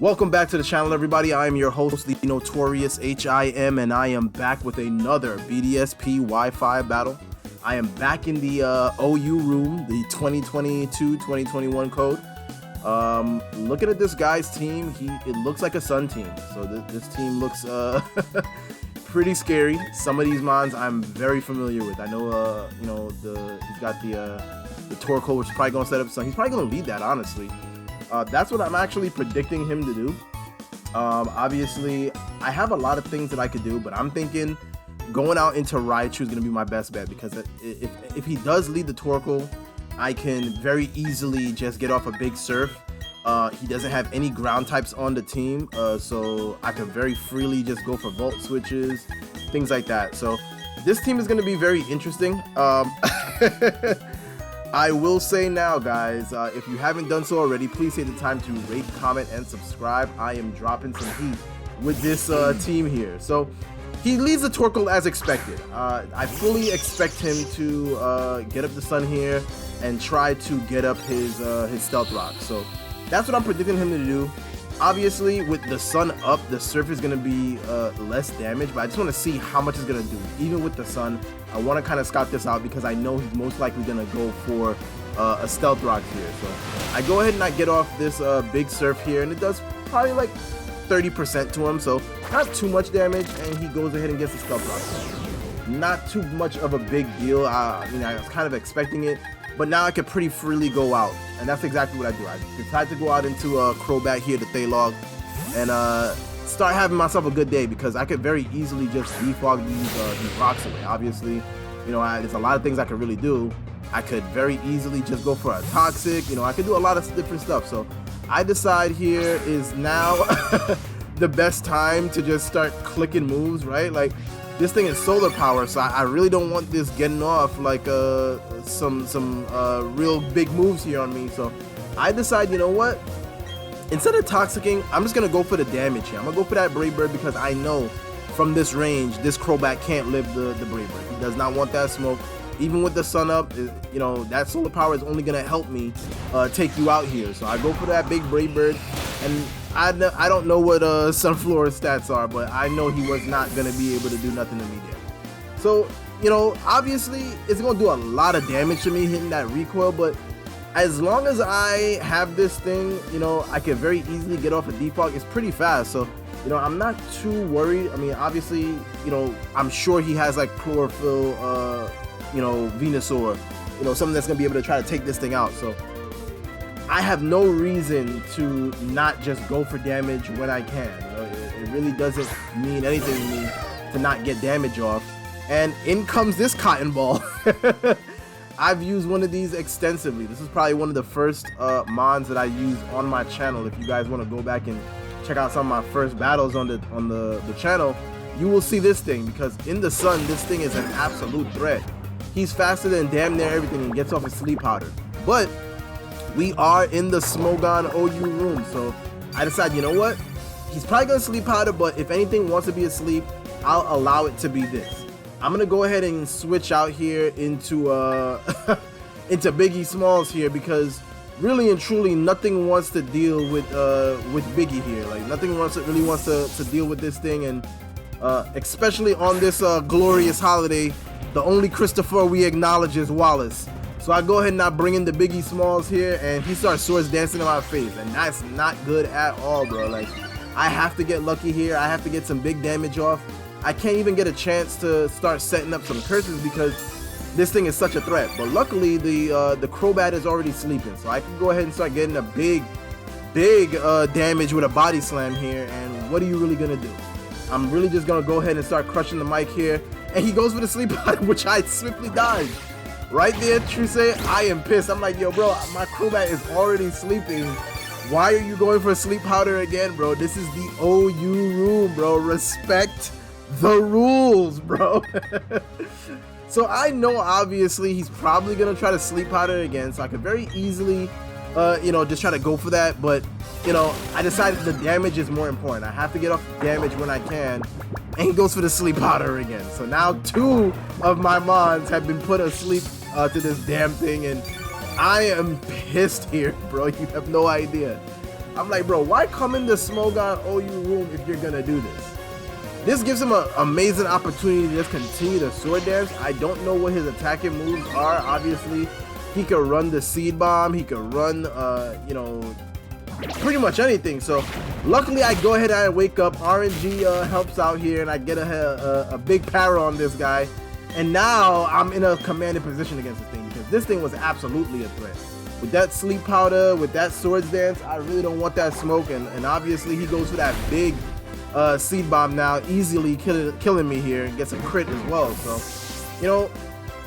Welcome back to the channel, everybody. I am your host, the notorious H.I.M, and I am back with another BDSP Wi-Fi battle. I am back in the OU room, the 2022-2021 code. Looking at this guy's team, it looks like a Sun team. So this team looks pretty scary. Some of these mons I'm very familiar with. I know, he's got the Torkoal, which is probably gonna set up Sun. He's probably gonna lead that, honestly. That's what I'm actually predicting him to do. Obviously, I have a lot of things that I could do, but I'm thinking going out into Raichu is going to be my best bet, because if he does lead the Torkoal, I can very easily just get off a big Surf. He doesn't have any ground types on the team, so I can very freely just go for Volt switches, things like that. So this team is going to be very interesting. I will say now, guys, if you haven't done so already, please take the time to rate, comment, and subscribe. I am dropping some heat with this team here. So he leads the Torkoal as expected. I fully expect him to get up the Sun here and try to get up his Stealth Rock. So that's what I'm predicting him to do. Obviously, with the Sun up, the Surf is going to be less damage, but I just want to see how much it's going to do. Even with the Sun, I want to kind of scout this out, because I know he's most likely going to go for a Stealth Rock here. So I go ahead and I get off this big Surf here, and it does probably like 30% to him, so not too much damage, and he goes ahead and gets the Stealth Rock. Not too much of a big deal. I was kind of expecting it, but now I can pretty freely go out, and that's exactly what I do. I decide to go out into a Crobat here, the Thailog, and start having myself a good day, because I could very easily just defog these rocks away. Obviously, there's a lot of things I could really do. I could very easily just go for a Toxic. I could do a lot of different stuff. So I decide here is now the best time to just start clicking moves, right? Like, this thing is solar power, so I really don't want this getting off like some real big moves here on me. So I decide, you know what? Instead of Toxicking, I'm just gonna go for the damage here. I'm gonna go for that Brave Bird, because I know from this range, this Crobat can't live the Brave Bird. He does not want that smoke. Even with the Sun up, that solar power is only gonna help me take you out here. So I go for that big Brave Bird, and I don't know what Sunflora's stats are, but I know he was not gonna be able to do nothing to me there. So, obviously it's gonna do a lot of damage to me hitting that recoil, but as long as I have this thing, I can very easily get off a Defog. It's pretty fast, so I'm not too worried. I mean, obviously, I'm sure he has like Chlorophyll, Venusaur, something that's gonna be able to try to take this thing out. So I have no reason to not just go for damage when I can. It really doesn't mean anything to me to not get damage off. And in comes this Cotton Ball. I've used one of these extensively. This is probably one of the first mons that I used on my channel. If you guys want to go back and check out some of my first battles on the channel, you will see this thing, because in the Sun, this thing is an absolute threat. He's faster than damn near everything and gets off his Sleep Powder. But we are in the Smogon OU room, so I decide, you know what? He's probably going to Sleep Powder, but if anything wants to be asleep, I'll allow it to be this. I'm going to go ahead and switch out here into into Biggie Smalls here, because really and truly nothing wants to deal with Biggie here. Like, nothing really wants to deal with this thing, and especially on this glorious holiday, the only Christopher we acknowledge is Wallace. So I go ahead and I bring in the Biggie Smalls here, and he starts swords dancing in my face, and that's not good at all, bro. Like, I have to get lucky here. I have to get some big damage off. I can't even get a chance to start setting up some curses, because this thing is such a threat. But luckily, the Crobat is already sleeping, so I can go ahead and start getting a big damage with a Body Slam here. And what are you really gonna do? I'm really just gonna go ahead and start crushing the mic here, and he goes for the Sleep Powder, which I swiftly dodged. Right there, True say, I am pissed. I'm like, yo, bro, my Crobat is already sleeping. Why are you going for a Sleep Powder again, bro? This is the OU room, bro. Respect the rules, bro. So I know, obviously, he's probably gonna try to Sleep Powder again, so I could very easily just try to go for that. But I decided the damage is more important. I have to get off damage when I can, and he goes for the Sleep Powder again. So now 2 of my mons have been put asleep to this damn thing, and I am pissed here, bro. You have no idea. I'm like, bro, why come in the Smogon OU room if you're gonna do this? This gives him an amazing opportunity to just continue the sword dance. I don't know what his attacking moves are. Obviously, he could run the Seed Bomb. He could run, you know, pretty much anything. So luckily, I go ahead and wake up. RNG helps out here, and I get a big para on this guy. And now I'm in a commanding position against this thing because this thing was absolutely a threat. With that Sleep Powder, with that Swords Dance, I really don't want that smoke. And obviously, he goes for that big Seed Bomb now, easily killing me here, and gets a crit as well. So, you know,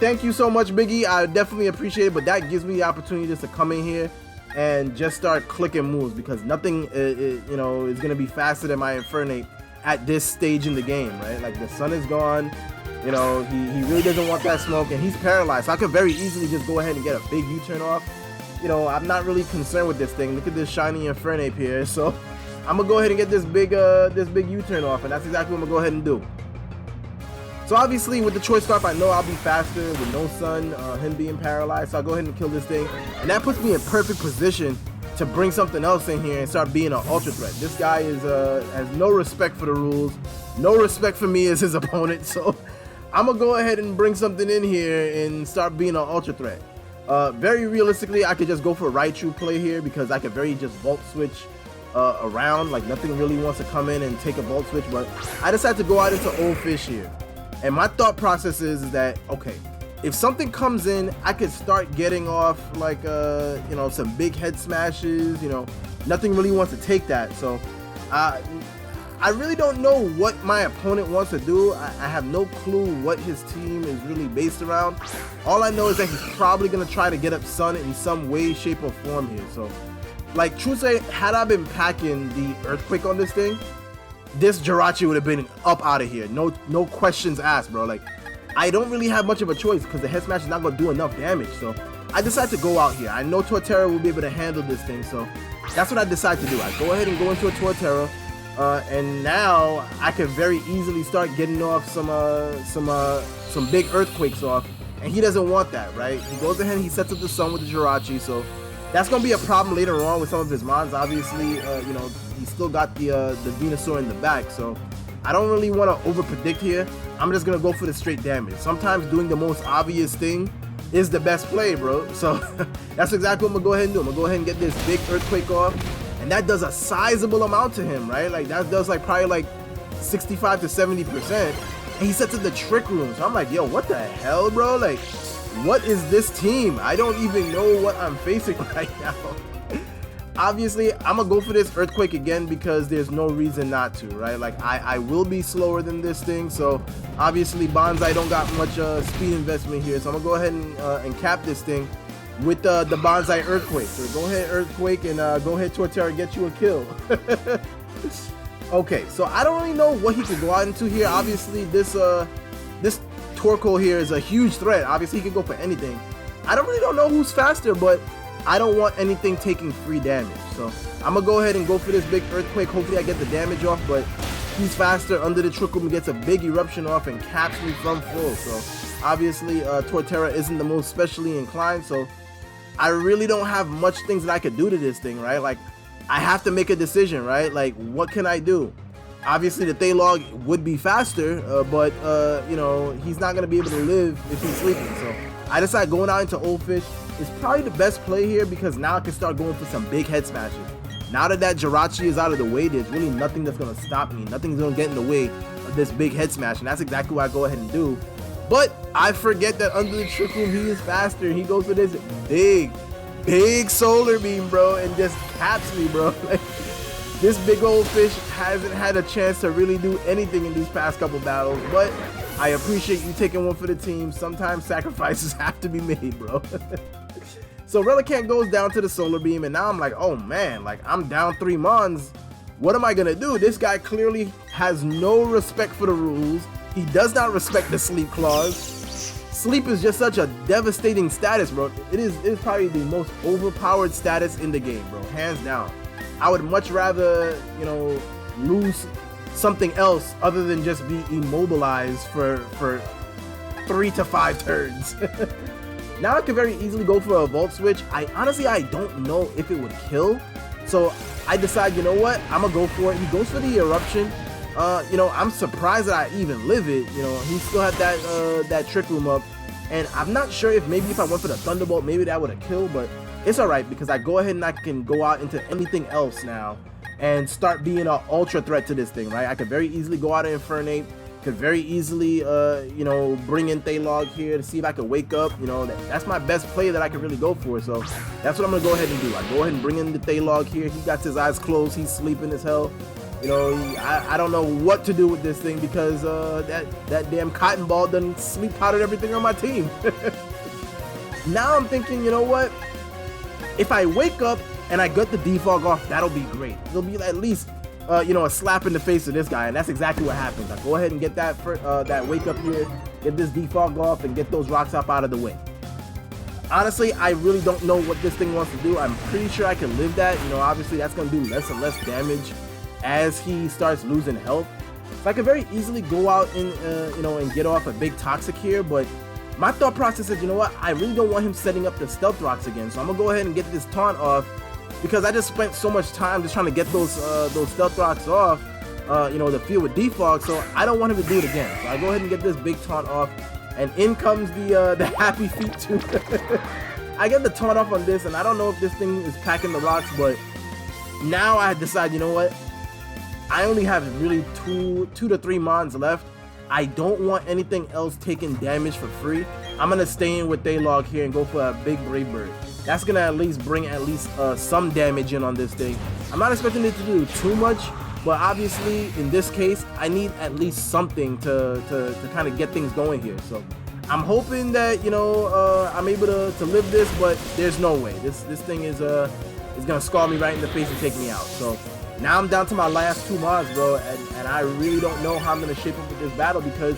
thank you so much, Biggie. I definitely appreciate it, but that gives me the opportunity just to come in here and just start clicking moves because nothing, you know, is gonna be faster than my Infernape at this stage in the game, right? Like the sun is gone, you know, he really doesn't want that smoke, and he's paralyzed. So I could very easily just go ahead and get a big U-turn off. You know, I'm not really concerned with this thing. Look at this shiny Infernape here. So I'm gonna go ahead and get this big U-turn off, and that's exactly what I'm gonna go ahead and do. So obviously with the Choice Scarf, I know I'll be faster with no sun, him being paralyzed. So I'll go ahead and kill this thing, and that puts me in perfect position to bring something else in here and start being an ultra threat. This guy is has no respect for the rules, no respect for me as his opponent. So I'm gonna go ahead and bring something in here and start being an ultra threat. Very realistically, I could just go for a Raichu play here because I could very just Volt Switch around. Like nothing really wants to come in and take a Volt Switch, but I decided to go out into Old Fish here. And my thought process is that, okay, if something comes in, I could start getting off like, you know, some big head smashes, you know, nothing really wants to take that. So I really don't know what my opponent wants to do. I have no clue what his team is really based around. All I know is that he's probably going to try to get up Sun in some way, shape, or form here. So, like, true say, had I been packing the Earthquake on this thing, this Jirachi would have been up out of here. No questions asked, bro. Like, I don't really have much of a choice because the head smash is not going to do enough damage. So I decided to go out here. I know Torterra will be able to handle this thing. So that's what I decided to do. I go ahead and go into a Torterra. And now I can very easily start getting off some big Earthquakes off. And he doesn't want that, right? He goes ahead and he sets up the Sun with the Jirachi. So that's going to be a problem later on with some of his mons. Obviously, you know, he's still got the Venusaur in the back, so I don't really want to over-predict here. I'm just going to go for the straight damage. Sometimes doing the most obvious thing is the best play, bro. So that's exactly what I'm going to go ahead and do. I'm going to go ahead and get this big Earthquake off, and that does a sizable amount to him, right? Like, that does, like, probably, like, 65 to 70%, and he sets in the Trick Room. So I'm like, yo, what the hell, bro? Like, what is this team? I don't even know what I'm facing right now. Obviously, I'm gonna go for this Earthquake again because there's no reason not to, right? Like, I will be slower than this thing, so obviously Bonsai don't got much speed investment here, so I'm gonna go ahead and cap this thing with the Bonsai Earthquake. So go ahead Earthquake and go ahead Torterra, get you a kill. Okay, so I don't really know what he could go out into here. Obviously, this Torkoal here is a huge threat. Obviously, he can go for anything. I don't know who's faster, but I don't want anything taking free damage. So I'm gonna go ahead and go for this big Earthquake. Hopefully I get the damage off, but he's faster under the Trick Room, gets a big eruption off and caps me from full. So obviously Torterra isn't the most specially inclined, so I really don't have much things that I could do to this thing, right? Like, I have to make a decision, right? Like, what can I do? Obviously the Thaylog would be faster, but you know, he's not gonna be able to live if he's sleeping. So I decided going out into Old Fish is probably the best play here because now I can start going for some big head smashes. Now that Jirachi is out of the way, there's really nothing that's gonna stop me. Nothing's gonna get in the way of this big head smash, and that's exactly what I go ahead and do. But I forget that under the Trick Room, he is faster. He goes for this big Solar Beam, bro, and just caps me, bro. Like, this big old fish hasn't had a chance to really do anything in these past couple battles, but I appreciate you taking one for the team. Sometimes sacrifices have to be made, bro. So Relicanth goes down to the Solar Beam, and now I'm like, oh man, like, I'm down 3 mons. What am I gonna do? This guy clearly has no respect for the rules. He does not respect the Sleep Clause. Sleep is just such a devastating status, bro. It is probably the most overpowered status in the game, bro, hands down. I would much rather, you know, lose something else other than just be immobilized for 3 to 5 turns. Now I could very easily go for a Volt Switch. Honestly, I don't know if it would kill. So I decide, you know what, I'm gonna go for it. He goes for the Eruption. You know, I'm surprised that I even live it. You know, he still had that Trick Room up, and I'm not sure if maybe if I went for the Thunderbolt, maybe that would have killed, but it's all right because I go ahead and I can go out into anything else now and start being an ultra threat to this thing, right? I could very easily go out of Infernape, could very easily, you know, bring in Thailog here to see if I could wake up. You know, that's my best play that I could really go for. So that's what I'm gonna go ahead and do. I go ahead and bring in the Thailog here. He got his eyes closed. He's sleeping as hell. You know, I don't know what to do with this thing because that damn Cotton Ball done sleep powdered everything on my team. Now I'm thinking, you know what? If I wake up and I get the Defog off, that'll be great. It'll be at least, you know, a slap in the face of this guy, and that's exactly what happens. I go ahead and get that wake up here, get this Defog off, and get those rocks up out of the way. Honestly, I really don't know what this thing wants to do. I'm pretty sure I can live that. You know, obviously that's gonna do less and less damage as he starts losing health. So I could very easily go out and, you know, and get off a big Toxic here, but my thought process is, you know what, I really don't want him setting up the Stealth Rocks again, so I'm gonna go ahead and get this Taunt off because I just spent so much time just trying to get those Stealth Rocks off, you know, the field with Defog, so I don't want him to do it again. So I go ahead and get this big Taunt off, and in comes the Happy Feet too. I get the Taunt off on this, and I don't know if this thing is packing the rocks, but now I decide, you know what, I only have really two to three Mons left. I don't want anything else taking damage for free. I'm gonna stay in with Thailog here and go for a big Brave Bird. That's gonna at least bring some damage in on this thing. I'm not expecting it to do too much, but obviously in this case, I need at least something to kind of get things going here. So I'm hoping that, you know, I'm able to live this, but there's no way. This thing is gonna scar me right in the face and take me out. So now I'm down to my last two Mons, bro, and I really don't know how I'm gonna shape up with this battle because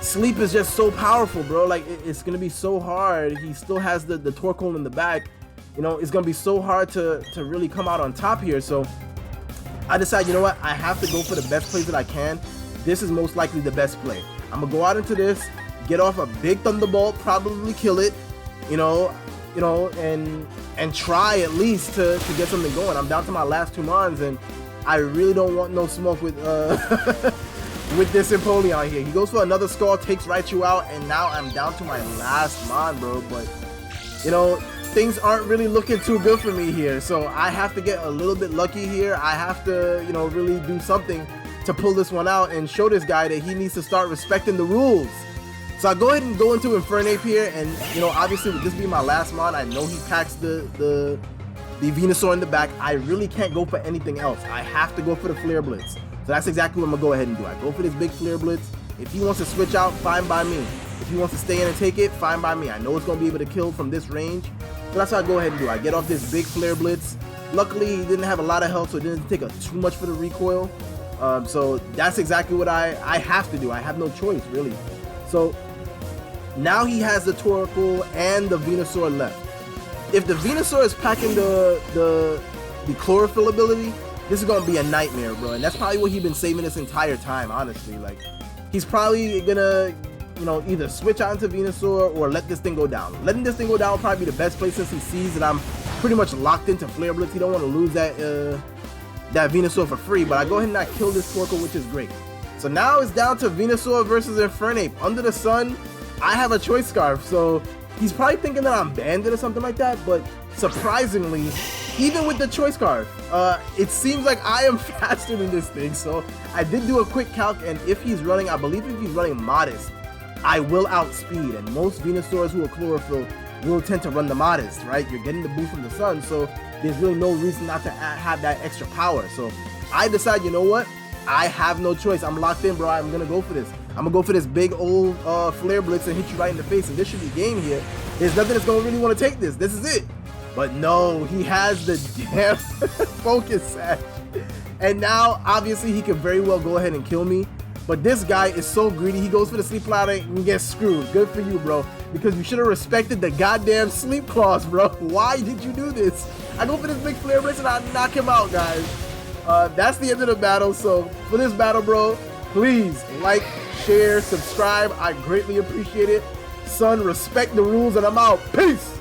Sleep is just so powerful, bro. Like it's gonna be so hard. He still has the Torkoal in the back. You know, it's gonna be so hard to really come out on top here. So I decide, you know what, I have to go for the best plays that I can. This is most likely the best play. I'm gonna go out into this, get off a big Thunderbolt, probably kill it, you know, and try at least to get something going. I'm down to my last two Mons, and I really don't want no smoke with with this Empoleon here. He goes for another Skull, takes Raichu out, and now I'm down to my last Mon, bro. But you know, things aren't really looking too good for me here, so I have to get a little bit lucky here. I have to, you know, really do something to pull this one out and show this guy that he needs to start respecting the rules. So I go ahead and go into Infernape here, and you know, obviously with this being my last Mon, I know he packs the Venusaur in the back. I really can't go for anything else. I have to go for the Flare Blitz. So that's exactly what I'm gonna go ahead and do. I go for this big Flare Blitz. If he wants to switch out, fine by me. If he wants to stay in and take it, fine by me. I know it's gonna be able to kill from this range. So that's what I go ahead and do. I get off this big Flare Blitz. Luckily, he didn't have a lot of health, so it didn't take too much for the recoil. So that's exactly what I have to do. I have no choice, really. So now he has the Torkoal and the Venusaur left. If the Venusaur is packing the Chlorophyll ability, this is gonna be a nightmare, bro. And that's probably what he's been saving this entire time, honestly. Like, he's probably gonna, you know, either switch out into Venusaur or let this thing go down. Letting this thing go down will probably be the best play since he sees that I'm pretty much locked into Flare Blitz. He don't want to lose that Venusaur for free, but I go ahead and I kill this Torkoal, which is great. So now it's down to Venusaur versus Infernape. Under the sun, I have a Choice Scarf, so he's probably thinking that I'm banded or something like that, but surprisingly, even with the Choice Scarf, it seems like I am faster than this thing. So I did do a quick calc, and if he's running, I believe if he's running Modest, I will outspeed, and most Venusaurs who are Chlorophyll will tend to run the Modest, right? You're getting the boost from the sun, so there's really no reason not to have that extra power. So I decide, you know what? I have no choice. I'm locked in, bro. I'm gonna go for this. I'm gonna go for this big old Flare Blitz and hit you right in the face, and this should be game here. There's nothing that's gonna really want to take this. This is it. But no, he has the damn Focus Sash. And now, obviously, he could very well go ahead and kill me. But this guy is so greedy. He goes for the Sleep Cloud and gets screwed. Good for you, bro. Because you should have respected the goddamn Sleep Claws, bro. Why did you do this? I go for this big Flare Blitz and I knock him out, guys. That's the end of the battle. So for this battle, bro, please like, share, subscribe. I greatly appreciate it. Son, respect the rules, and I'm out. Peace.